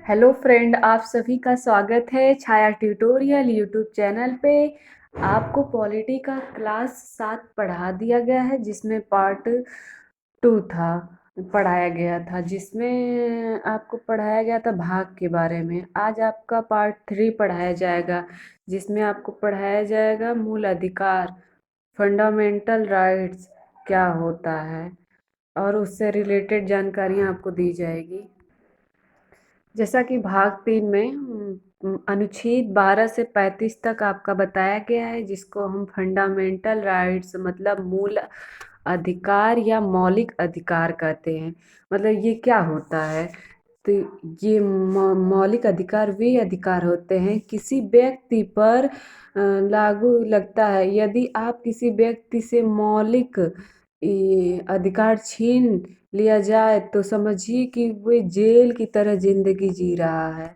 Hello friend, आप सभी का स्वागत है छाया ट्यूटोरियल यूट्यूब चैनल पे। आपको पॉलिटी का क्लास 7 पढ़ा दिया गया है, जिसमें पार्ट 2 था पढ़ाया गया था, जिसमें आपको पढ़ाया गया था भाग के बारे में। आज आपका पार्ट 3 पढ़ाया जाएगा, जिसमें आपको पढ़ाया जाएगा मूल अधिकार, फंडामेंटल राइट्स क्या होता है, और उससे रिलेटेड जानकारियाँ आपको दी जाएगी। जैसा कि भाग 3 में अनुच्छेद 12 से 35 तक आपका बताया गया है, जिसको हम फंडामेंटल राइट्स मतलब मूल अधिकार या मौलिक अधिकार कहते हैं। मतलब ये क्या होता है? तो ये मौलिक अधिकार वे अधिकार होते हैं किसी व्यक्ति पर लागू लगता है। यदि आप किसी व्यक्ति से मौलिक अधिकार छीन लिया जाए तो समझिए कि वो जेल की तरह जिंदगी जी रहा है।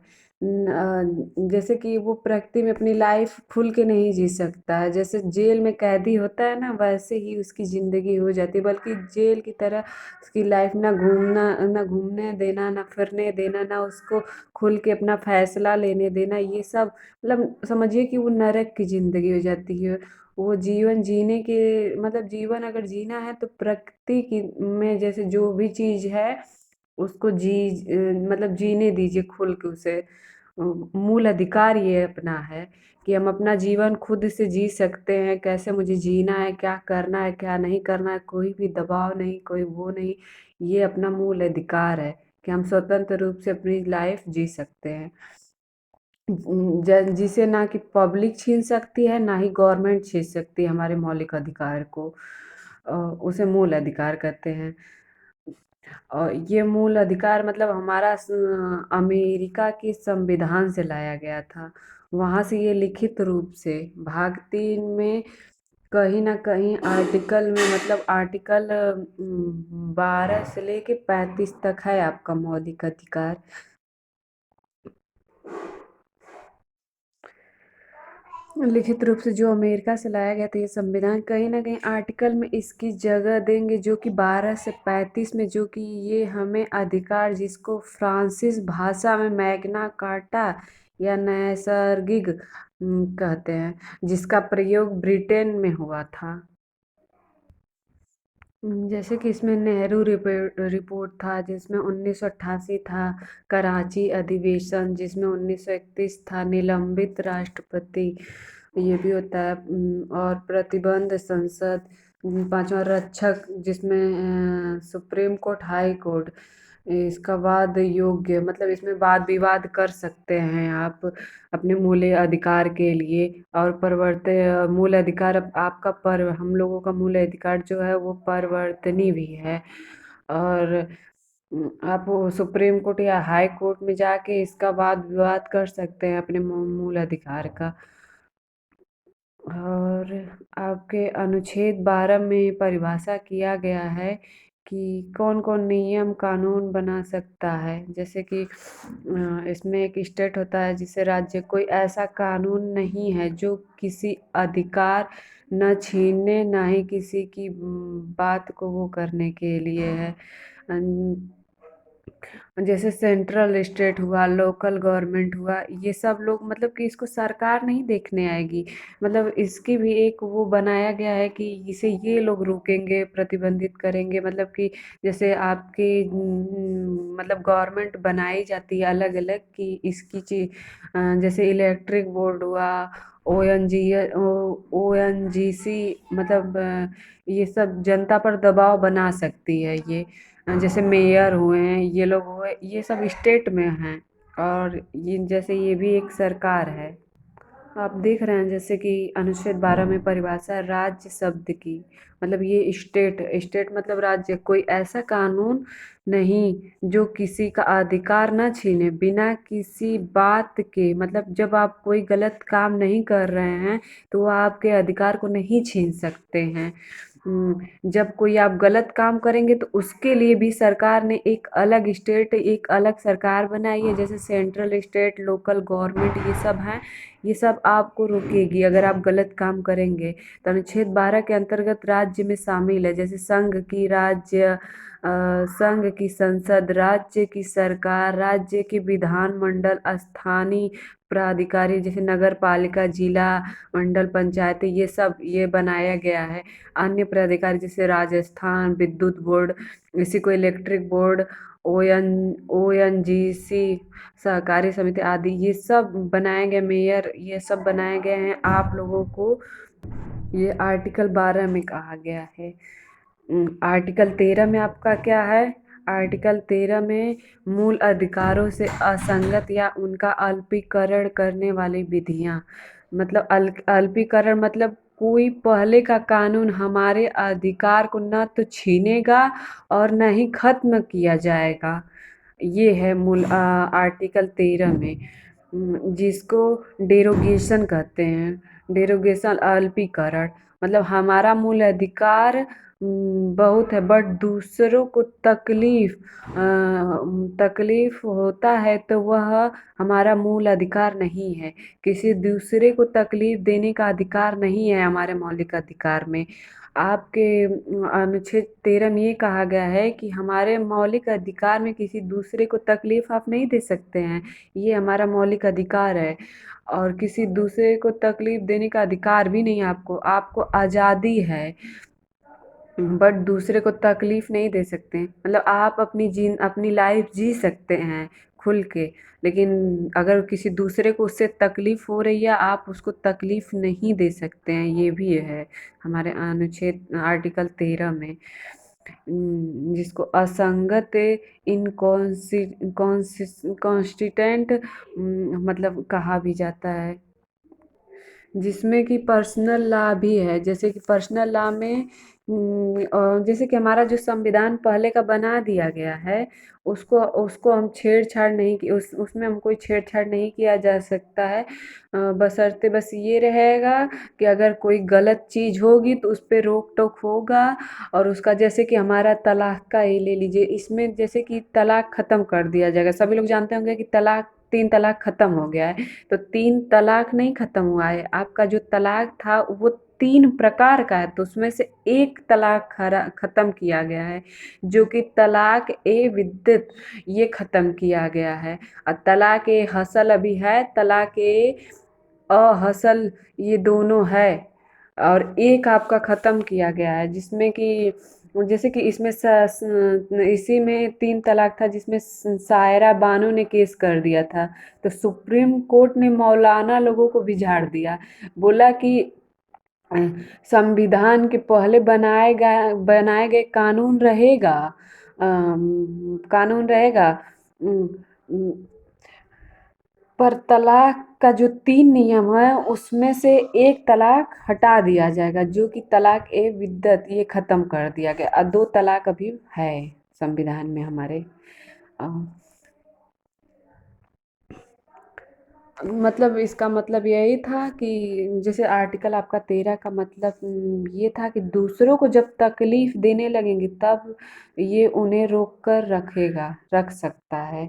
जैसे कि वो प्रकृति में अपनी लाइफ खुल के नहीं जी सकता है। जैसे जेल में कैदी होता है ना, वैसे ही उसकी ज़िंदगी हो जाती है। बल्कि जेल की तरह उसकी लाइफ ना घूमने देना, ना फिरने देना, ना उसको खुल के अपना फैसला लेने देना, ये सब मतलब समझिए कि वो नरक की ज़िंदगी हो जाती है। वो जीवन जीने के मतलब जीवन अगर जीना है तो प्रकृति की में जैसे जो भी चीज़ है उसको मतलब जीने दीजिए खुल के उसे। मूल अधिकार ये अपना है कि हम अपना जीवन खुद से जी सकते हैं। कैसे मुझे जीना है, क्या करना है, क्या नहीं करना है, कोई भी दबाव नहीं, कोई वो नहीं। ये अपना मूल अधिकार है कि हम स्वतंत्र रूप से अपनी लाइफ जी सकते हैं, जिसे ना कि पब्लिक छीन सकती है, ना ही गवर्नमेंट छीन सकती है हमारे मौलिक अधिकार को। उसे मूल अधिकार कहते हैं। और ये मूल अधिकार मतलब हमारा अमेरिका के संविधान से लाया गया था। वहाँ से ये लिखित रूप से भाग 3 में कहीं ना कहीं आर्टिकल में मतलब आर्टिकल 12 से लेके 35 तक है आपका मौलिक अधिकार। लिखित रूप से जो अमेरिका से लाया गया था ये संविधान, कहीं ना कहीं आर्टिकल में इसकी जगह देंगे, जो कि 12 से 35 में, जो कि ये हमें अधिकार जिसको फ्रांसीस भाषा में मैग्ना कार्टा या नैसर्गिक कहते हैं, जिसका प्रयोग ब्रिटेन में हुआ था। जैसे कि इसमें नेहरू रिपोर्ट था, जिसमें 1988 था। कराची अधिवेशन, जिसमें 1931 था। निलंबित राष्ट्रपति, ये भी होता है। और प्रतिबंध संसद, पांचवा रक्षक, जिसमें सुप्रीम कोर्ट, हाई कोर्ट। इसका वाद योग्य मतलब इसमें वाद विवाद कर सकते हैं आप अपने मूल अधिकार के लिए। और मूल अधिकार आपका पर हम लोगों का मूल अधिकार जो है वो परिवर्तनीय भी है। और आप वो सुप्रीम कोर्ट या हाई कोर्ट में जाके इसका वाद विवाद कर सकते हैं अपने मूल अधिकार का। और आपके अनुच्छेद 12 में परिभाषा किया गया है कि कौन कौन नियम कानून बना सकता है। जैसे कि इसमें एक स्टेट होता है जिसे राज्य, कोई ऐसा कानून नहीं है जो किसी अधिकार न छीनने, ना ही किसी की बात को वो करने के लिए है। जैसे सेंट्रल स्टेट हुआ, लोकल गवर्नमेंट हुआ, ये सब लोग मतलब कि इसको सरकार नहीं देखने आएगी। मतलब इसकी भी एक वो बनाया गया है कि इसे ये लोग रोकेंगे, प्रतिबंधित करेंगे। मतलब कि जैसे आपकी मतलब गवर्नमेंट बनाई जाती है अलग अलग कि इसकी चीज, जैसे इलेक्ट्रिक बोर्ड हुआ, ONGC, मतलब ये सब जनता पर दबाव बना सकती है। ये जैसे मेयर हुए हैं, ये लोग हुए, ये सब स्टेट में हैं। और ये जैसे ये भी एक सरकार है। आप देख रहे हैं जैसे कि अनुच्छेद 12 में परिभाषा राज्य शब्द की, मतलब ये स्टेट, स्टेट मतलब राज्य। कोई ऐसा कानून नहीं जो किसी का अधिकार न छीने बिना किसी बात के। मतलब जब आप कोई गलत काम नहीं कर रहे हैं तो वो आपके अधिकार को नहीं छीन सकते हैं। जब कोई आप गलत काम करेंगे तो उसके लिए भी सरकार ने एक अलग स्टेट, एक अलग सरकार बनाई है। जैसे सेंट्रल स्टेट, लोकल गवर्नमेंट, ये सब हैं। ये सब आपको रोकेगी अगर आप गलत काम करेंगे। तो अनुच्छेद 12 के अंतर्गत राज्य में शामिल है, जैसे संघ की राज्य, संघ की संसद, राज्य की सरकार, राज्य के विधानमंडल, स्थानीय प्राधिकारी जैसे नगर पालिका, जिला, मंडल पंचायत, ये सब ये बनाया गया है। अन्य प्राधिकारी जैसे राजस्थान विद्युत बोर्ड, इसी को इलेक्ट्रिक बोर्ड, ONGC, सहकारी समिति आदि, ये सब बनाए गए, मेयर, ये सब बनाए गए हैं आप लोगों को। ये आर्टिकल 12 में कहा गया है। आर्टिकल 13 में आपका क्या है? आर्टिकल 13 में मूल अधिकारों से असंगत या उनका अल्पीकरण करने वाली विधियां। मतलब अल्पीकरण मतलब कोई पहले का कानून हमारे अधिकार को न तो छीनेगा और न ही खत्म किया जाएगा। ये है मूल आर्टिकल 13 में, जिसको डेरोगेशन कहते हैं। डेरोगेशन अल्पीकरण मतलब हमारा मूल अधिकार बहुत है, बट दूसरों को तकलीफ होता है तो वह हमारा मूल अधिकार नहीं है। किसी दूसरे को तकलीफ देने का अधिकार नहीं है हमारे मौलिक अधिकार में। आपके अनुच्छेद 13 में ये कहा गया है कि हमारे मौलिक अधिकार में किसी दूसरे को तकलीफ आप नहीं दे सकते हैं, ये हमारा मौलिक अधिकार है। और किसी दूसरे को तकलीफ देने का अधिकार भी नहीं है आपको, आपको आज़ादी है, बट दूसरे को तकलीफ नहीं दे सकते। मतलब आप अपनी लाइफ जी सकते हैं खुल के, लेकिन अगर किसी दूसरे को उससे तकलीफ हो रही है, आप उसको तकलीफ नहीं दे सकते हैं, ये भी है हमारे अनुच्छेद आर्टिकल 13 में। जिसको असंगत इनकॉन्स्टिटेंट मतलब कहा भी जाता है। जिसमें कि पर्सनल लॉ भी है, जैसे कि पर्सनल लॉ में जैसे कि हमारा जो संविधान पहले का बना दिया गया है, उसको उसको हम छेड़छाड़ नहीं की उसमें हम कोई छेड़छाड़ नहीं किया जा सकता है। बशर्ते बस ये रहेगा कि अगर कोई गलत चीज़ होगी तो उस पर रोक टोक होगा। और उसका जैसे कि हमारा तलाक का ही ले लीजिए, इसमें जैसे कि तलाक ख़त्म कर दिया जाएगा। सभी लोग जानते होंगे कि तलाक 3 तलाक ख़त्म हो गया है। तो 3 तलाक नहीं ख़त्म हुआ है, आपका जो तलाक था वो 3 प्रकार का है, तो उसमें से एक तलाक ख़त्म किया गया है, जो कि तलाक ए विद्युत, ये ख़त्म किया गया है। और तलाक ए हसल अभी है, तलाक ए अहसल, ये दोनों है। और एक आपका ख़त्म किया गया है, जिसमें कि जैसे कि इसमें इसी में 3 तलाक था, जिसमें सायरा बानो ने केस कर दिया था। तो सुप्रीम कोर्ट ने मौलाना लोगों को भी झाड़ दिया, बोला कि अ, संविधान के पहले बनाए गए कानून रहेगा, अम, अम, पर तलाक का जो 3 नियम है उसमें से एक तलाक हटा दिया जाएगा, जो कि तलाक ए विद्दत, ये खत्म कर दिया गया। और 2 तलाक अभी है संविधान में हमारे। अ, मतलब इसका मतलब यही था कि जैसे आर्टिकल आपका 13 का मतलब ये था कि दूसरों को जब तकलीफ देने लगेंगे तब ये उन्हें रोक कर रख सकता है।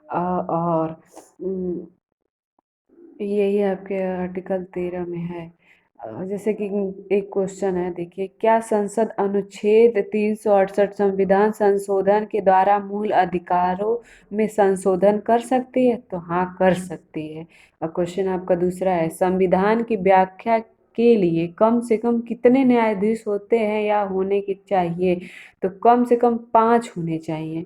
और यही आपके आर्टिकल 13 में है। जैसे कि एक क्वेश्चन है, देखिए, क्या संसद अनुच्छेद 368 संविधान संशोधन के द्वारा मूल अधिकारों में संशोधन कर सकती है? तो हाँ, कर सकती है। और क्वेश्चन आपका दूसरा है, संविधान की व्याख्या के लिए कम से कम कितने न्यायाधीश होते हैं या होने की चाहिए? तो कम से कम 5 होने चाहिए।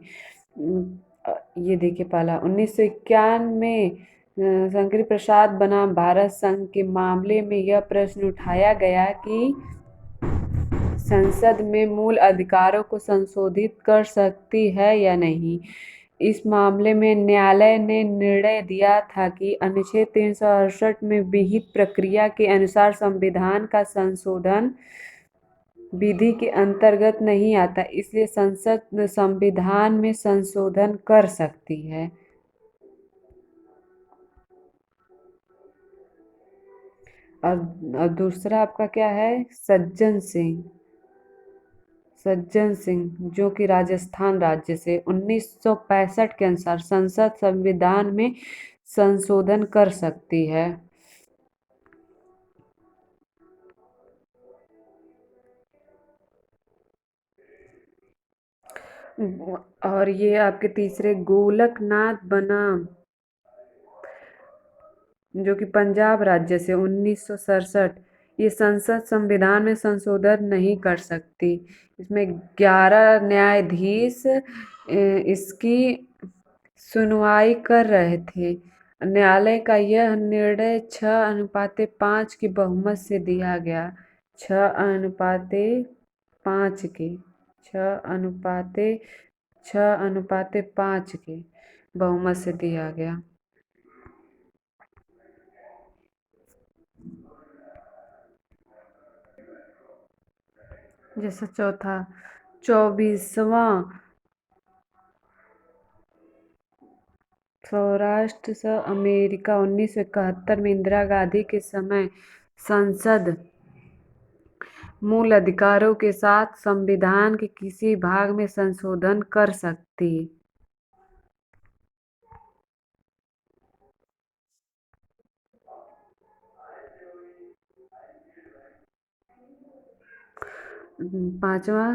ये देखिए, पहला 1951 में शंकरी प्रसाद बनाम भारत संघ के मामले में यह प्रश्न उठाया गया कि संसद में मूल अधिकारों को संशोधित कर सकती है या नहीं। इस मामले में न्यायालय ने निर्णय दिया था कि अनुच्छेद 368 में विहित प्रक्रिया के अनुसार संविधान का संशोधन विधि के अंतर्गत नहीं आता, इसलिए संसद संविधान में संशोधन कर सकती है। और दूसरा आपका क्या है? सज्जन सिंह, जो कि राजस्थान राज्य से 1965 के अनुसार संसद संविधान में संशोधन कर सकती है। और ये आपके तीसरे गोलकनाथ बनाम, जो कि पंजाब राज्य से 1967। ये संसद संविधान में संशोधन नहीं कर सकती। इसमें 11 न्यायाधीश इसकी सुनवाई कर रहे थे। न्यायालय का यह निर्णय 6:5 की बहुमत से दिया गया। 6:5 के 6:5 6:5 के बहुमत से दिया गया। जैसा चौथा, 24वां सौराष्ट्र स अमेरिका 1971 में इंदिरा गांधी के समय संसद मूल अधिकारों के साथ संविधान के किसी भाग में संशोधन कर सकती। पांचवा,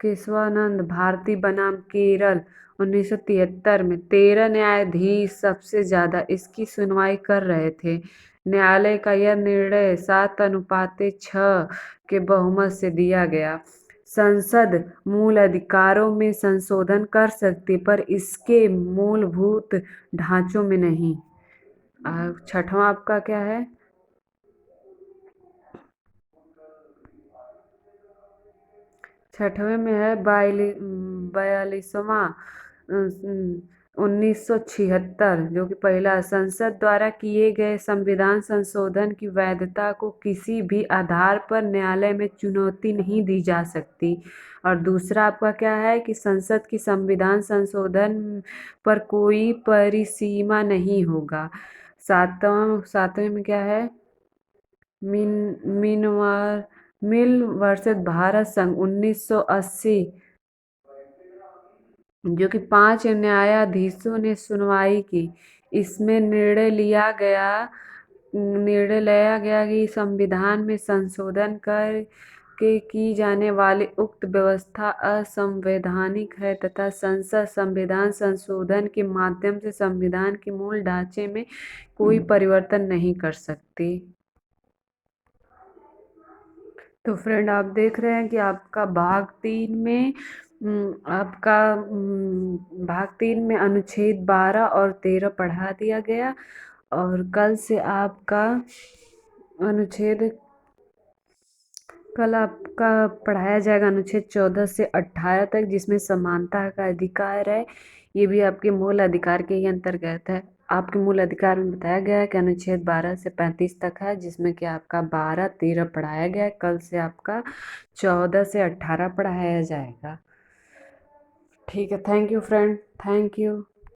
केशवानंद भारती बनाम केरल 1973 में 13 न्यायाधीश सबसे ज्यादा इसकी सुनवाई कर रहे थे। न्यायालय का यह निर्णय 7:6 के बहुमत से दिया गया। संसद मूल अधिकारों में संशोधन कर सकती, पर इसके मूलभूत ढांचों में नहीं। छठवां आपका क्या है? छठवें में है 42वां 1976, जो कि पहला, संसद द्वारा किए गए संविधान संशोधन की वैधता को किसी भी आधार पर न्यायालय में चुनौती नहीं दी जा सकती। और दूसरा आपका क्या है कि संसद की संविधान संशोधन पर कोई परिसीमा नहीं होगा। सातवें में क्या है? मिन मिनवार मिल वर्सेस भारत संघ 1980, जो कि 5 न्यायाधीशों ने सुनवाई की। इसमें निर्णय लिया गया कि संविधान में संशोधन कर के की जाने वाली उक्त व्यवस्था असंवैधानिक है तथा संसद संविधान संशोधन के माध्यम से संविधान के मूल ढांचे में कोई परिवर्तन नहीं कर सकती। तो फ्रेंड, आप देख रहे हैं कि आपका भाग 3 में अनुच्छेद 12 और 13 पढ़ा दिया गया। और अनुच्छेद कल आपका पढ़ाया जाएगा अनुच्छेद 14 से 18 तक, जिसमें समानता का अधिकार है। ये भी आपके मूल अधिकार के ही अंतर्गत है। आपके मूल अधिकार में बताया गया है कि अनुच्छेद 12 से 35 तक है, जिसमें कि आपका 12, 13 पढ़ाया गया है। कल से आपका 14 से 18 पढ़ाया जाएगा। ठीक है, thank you friend, thank you.